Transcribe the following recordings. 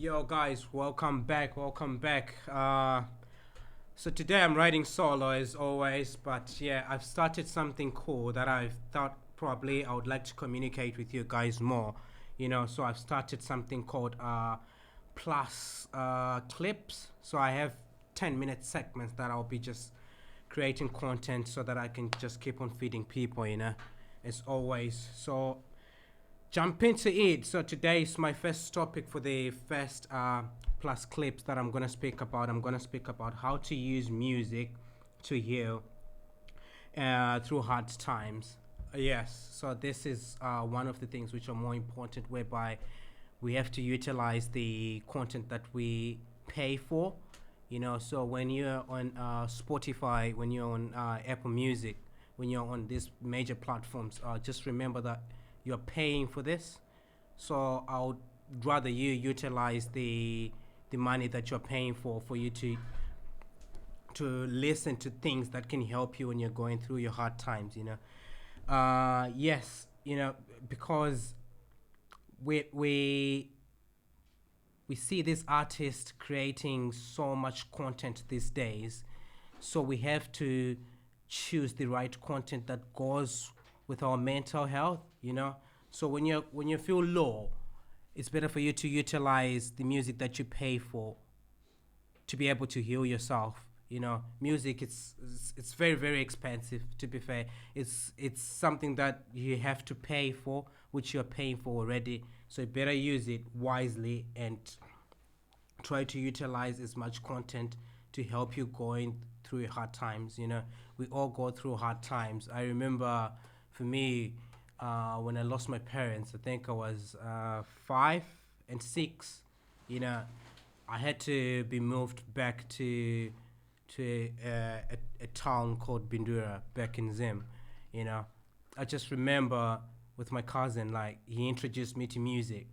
Yo, guys, welcome back. Welcome back. So today I'm riding solo as always, but yeah, I've started something cool that I thought probably I would like to communicate with you guys more. So I've started something called plus clips. So I have 10-minute segments that I'll be just creating content so that I can just keep on feeding people, as always. So jump into it. So today is my first topic for the first plus clips that I'm gonna speak about. I'm gonna speak about how to use music to heal through hard times. Yes, so this is one of the things which are more important, whereby we have to utilize the content that we pay for. So when you're on Spotify, when you're on Apple Music, when you're on these major platforms, just remember that you're paying for this. So I would rather you utilize the money that you're paying for you to listen to things that can help you when you're going through your hard times. Yes, because we we we see these artists creating so much content these days, so we have to choose the right content that goes with our mental health. So when you feel low, it's better for you to utilize the music that you pay for to be able to heal yourself. Music, it's very, very expensive, to be fair. It's something that you have to pay for, which you're paying for already. So you better use it wisely and try to utilize as much content to help you going through your hard times. We all go through hard times. I remember, for me, when I lost my parents, I think I was 5 and 6. I had to be moved back to a town called Bindura back in Zim. You know, I just remember with my cousin, like, he introduced me to music.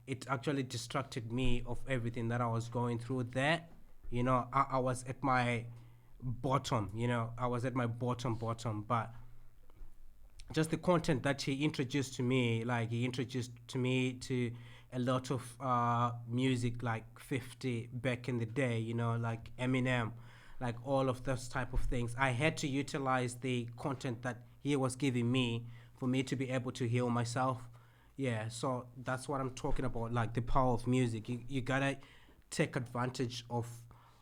It actually distracted me of everything that I was going through there. I was at my bottom. I was at my bottom, but just the content that he introduced to me, like, he introduced to me to a lot of music, like 50 back in the day, like Eminem, like all of those type of things. I had to utilize the content that he was giving me for me to be able to heal myself. Yeah, so that's what I'm talking about, like the power of music. You gotta take advantage of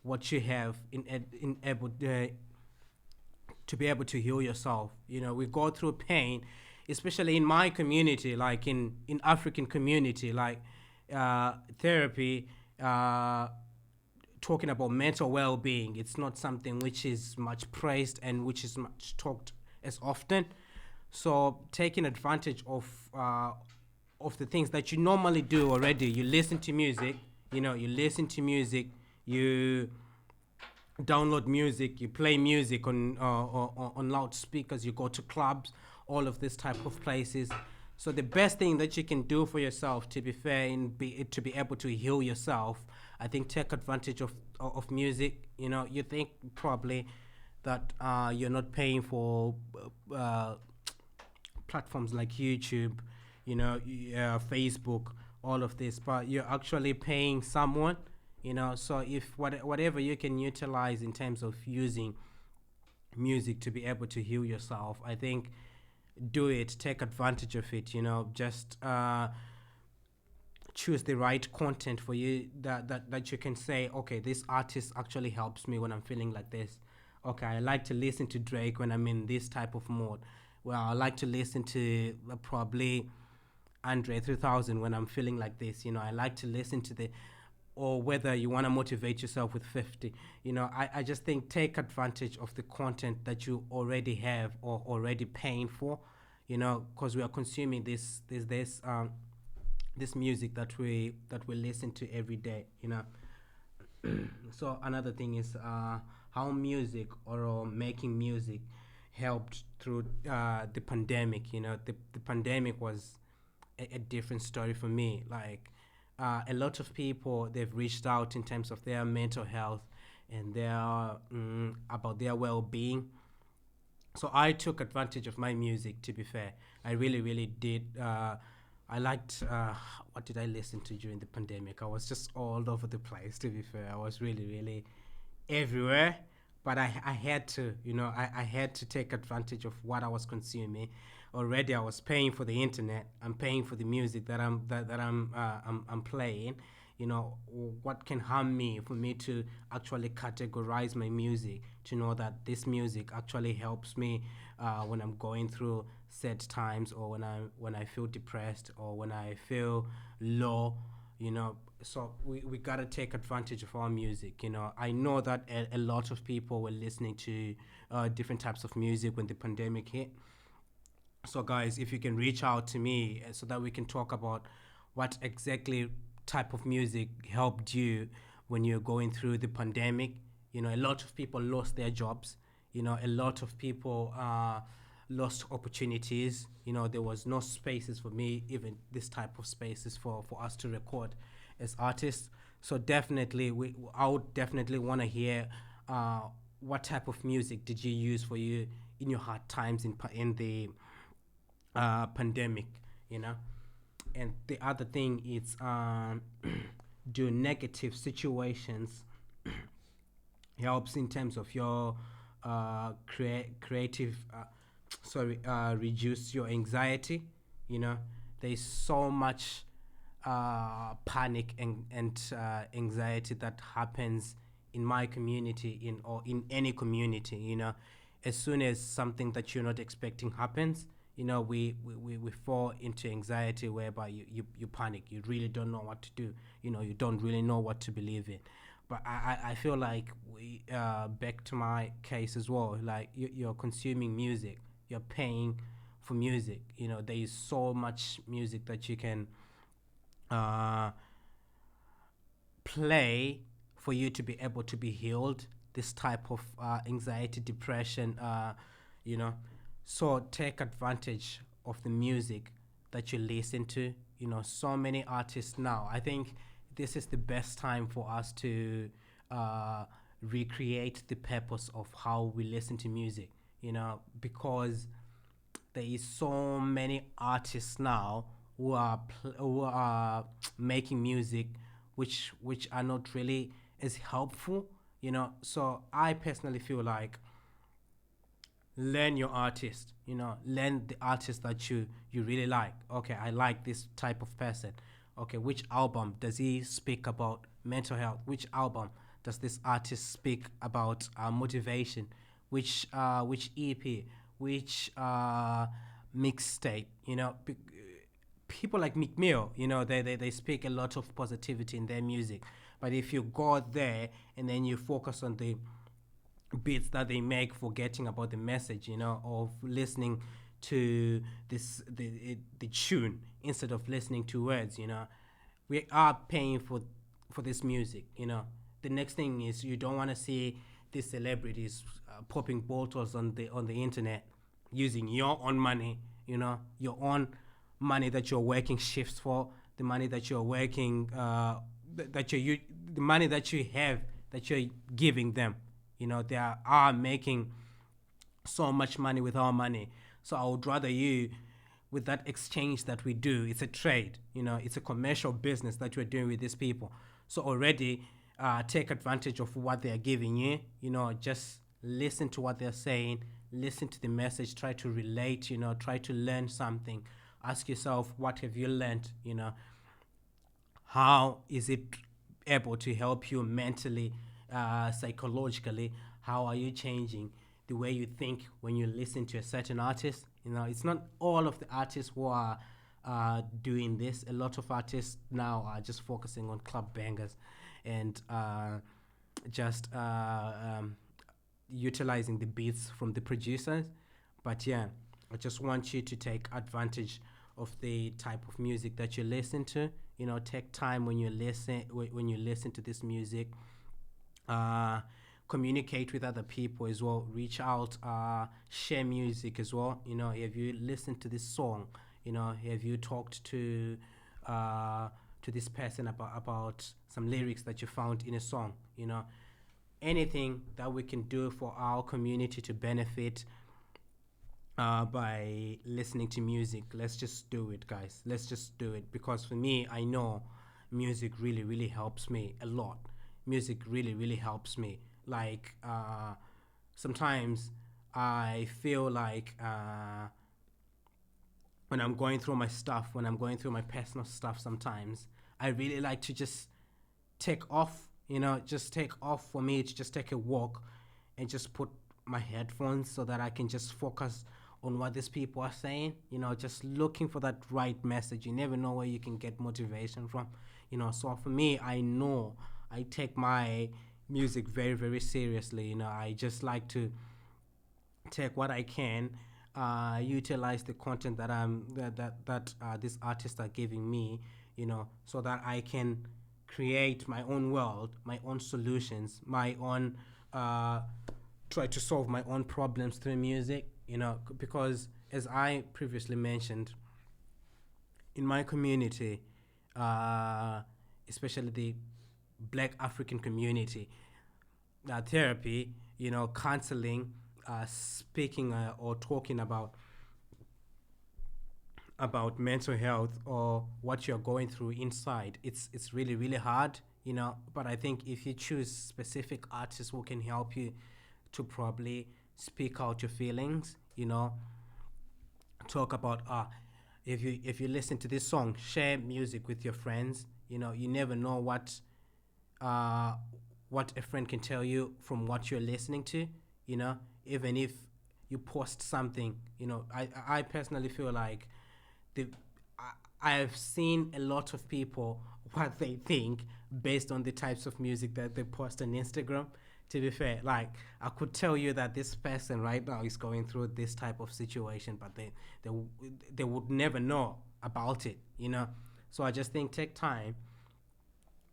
what you have in able to be able to heal yourself. We go through pain, especially in my community, like in African community, like therapy, talking about mental well-being. It's not something which is much praised and which is much talked as often. So taking advantage of the things that you normally do already. You listen to music, you download music, you play music on loudspeakers, you go to clubs, all of this type of places. So the best thing that you can do for yourself, to be fair, and to be able to heal yourself, I think take advantage of music. You think probably that you're not paying for platforms like YouTube, Facebook, all of this, but you're actually paying someone. So if whatever you can utilize in terms of using music to be able to heal yourself, I think do it, take advantage of it. Just choose the right content for you that you can say, okay, this artist actually helps me when I'm feeling like this. Okay, I like to listen to Drake when I'm in this type of mood. Well, I like to listen to probably Andre 3000 when I'm feeling like this. I like to listen to the, or whether you want to motivate yourself with 50. I just think take advantage of the content that you already have or already paying for, because we are consuming this music that we listen to every day. So another thing is how music or making music helped through the pandemic. The pandemic was a different story for me. Like, a lot of people, they've reached out in terms of their mental health and their about their well-being. So I took advantage of my music, to be fair. I really, really did. I liked what did I listen to during the pandemic? I was just all over the place. To be fair, I was really, really everywhere. But I had to, I had to take advantage of what I was consuming. Already, I was paying for the internet. I'm paying for the music that I'm playing. What can harm me for me to actually categorize my music to know that this music actually helps me when I'm going through sad times, or when I feel depressed, or when I feel low. So we gotta take advantage of our music. I know that a lot of people were listening to different types of music when the pandemic hit. So guys, if you can reach out to me so that we can talk about what exactly type of music helped you when you're going through the pandemic. A lot of people lost their jobs. A lot of people lost opportunities. There was no spaces for me, even this type of spaces for us to record as artists. So definitely, I would definitely want to hear what type of music did you use for you in your hard times in the pandemic, you know. And the other thing is, do negative situations helps in terms of your creative reduce your anxiety. There's so much panic and anxiety that happens in my community, or in any community. As soon as something that you're not expecting happens, we fall into anxiety, whereby you panic. You really don't know what to do. You don't really know what to believe in. But I feel like back to my case as well, like you're consuming music, you're paying for music. There is so much music that you can uh, play for you to be able to be healed this type of anxiety, depression, you know so take advantage of the music that you listen to. So many artists now, I think this is the best time for us to uh, recreate the purpose of how we listen to music, because there is so many artists now who are making music which are not really as helpful. So I personally feel like, learn your artist. Learn the artist that you really like. Okay, I like this type of person. Okay, which album does he speak about mental health? Which album does this artist speak about motivation? Which EP? Which mixtape? People like Meek Mill, they speak a lot of positivity in their music. But if you go there and then you focus on the beats that they make, forgetting about the message, of listening to the tune instead of listening to words. We are paying for this music. The next thing is, you don't want to see these celebrities popping bottles on the internet using your own money. Your own money that you're working shifts for, the money that you're working, the money that you have, that you're giving them. They are making so much money with our money. So I would rather you, with that exchange that we do, it's a trade. It's a commercial business that we're doing with these people. So already, take advantage of what they are giving you. Just listen to what they're saying, listen to the message, try to relate. Try to learn something. Ask yourself, what have you learned? How is it able to help you mentally, psychologically? How are you changing the way you think when you listen to a certain artist? It's not all of the artists who are doing this. A lot of artists now are just focusing on club bangers and just utilizing the beats from the producers. But yeah, I just want you to take advantage of the type of music that you listen to. Take time when you listen to this music. uh, Communicate with other people as well. Reach out, share music as well. Have you listened to this song? Have you talked to this person about some lyrics that you found in a song? Anything that we can do for our community to benefit by listening to music. Let's just do it, guys. Let's just do it, because for me, I know music really, really helps me a lot. Music really, really helps me. Like, sometimes I feel like, when I'm going through my stuff, when I'm going through my personal stuff, sometimes I really like to just take off, just take off, for me to just take a walk and just put my headphones so that I can just focus on what these people are saying, just looking for that right message. You never know where you can get motivation from, So for me, I know I take my music very, very seriously. I just like to take what I can, utilize the content that these artists are giving me, so that I can create my own world, my own solutions, my own, try to solve my own problems through music, because as I previously mentioned, in my community, uh, especially the Black African community, therapy, counseling, speaking, or talking about mental health or what you're going through inside, it's really, really hard, but I think if you choose specific artists who can help you to probably speak out your feelings, talk about, if you listen to this song, share music with your friends. You never know uh what a friend can tell you from what you're listening to, even if you post something. I personally feel like the I've seen a lot of people what they think based on the types of music that they post on Instagram. To be fair, like, I could tell you that this person right now is going through this type of situation, but they they would never know about it. So I just think take time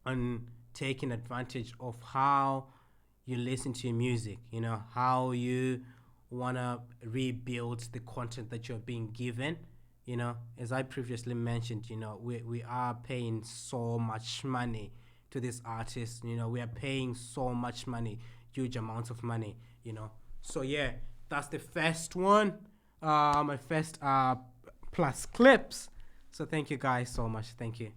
on taking advantage of how you listen to your music, how you want to rebuild the content that you're being given. As I previously mentioned, we are paying so much money to these artists. We are paying so much money, huge amounts of money. So yeah, that's the first one, my first plus clips. So thank you guys so much. Thank you.